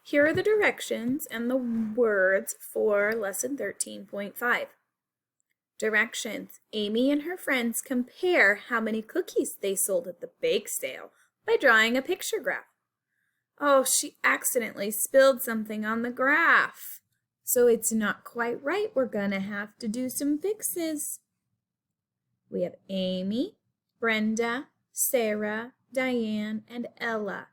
Here are the directions and the words for lesson 13.5. Directions. Amy and her friends compare how many cookies they sold at the bake sale by drawing a picture graph. Oh, she accidentally spilled something on the graph. So it's not quite right. We're going to have to do some fixes. We have Amy, Brenda, Sarah, Diane, and Ella.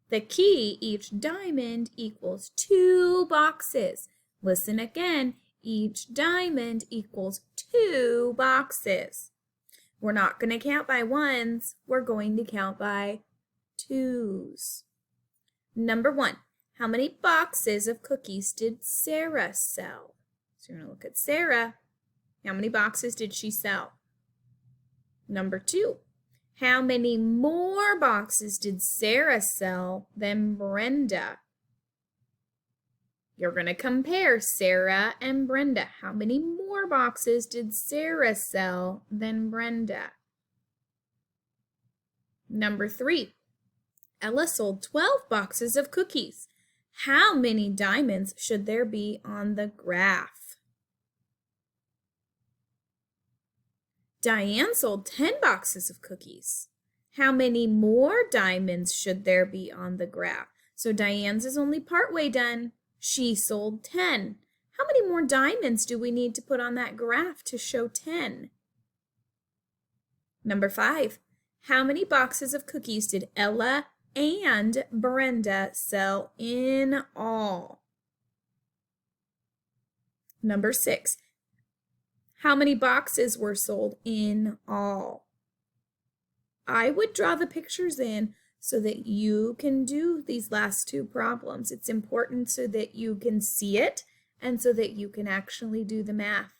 The key, each diamond equals 2 boxes. Listen again, each diamond equals 2 boxes. We're not going to count by ones, we're going to count by twos. Number 1, how many boxes of cookies did Sarah sell? So you're going to look at Sarah. How many boxes did she sell? Number 2. How many more boxes did Sarah sell than Brenda? You're going to compare Sarah and Brenda. How many more boxes did Sarah sell than Brenda? Number 3. Ella sold 12 boxes of cookies. How many diamonds should there be on the graph? Diane sold 10 boxes of cookies. How many more diamonds should there be on the graph? So Diane's is only partway done. She sold 10. How many more diamonds do we need to put on that graph to show 10? Number 5. How many boxes of cookies did Ella and Brenda sell in all? Number 6. How many boxes were sold in all? I would draw the pictures in so that you can do these last 2 problems. It's important so that you can see it and so that you can actually do the math.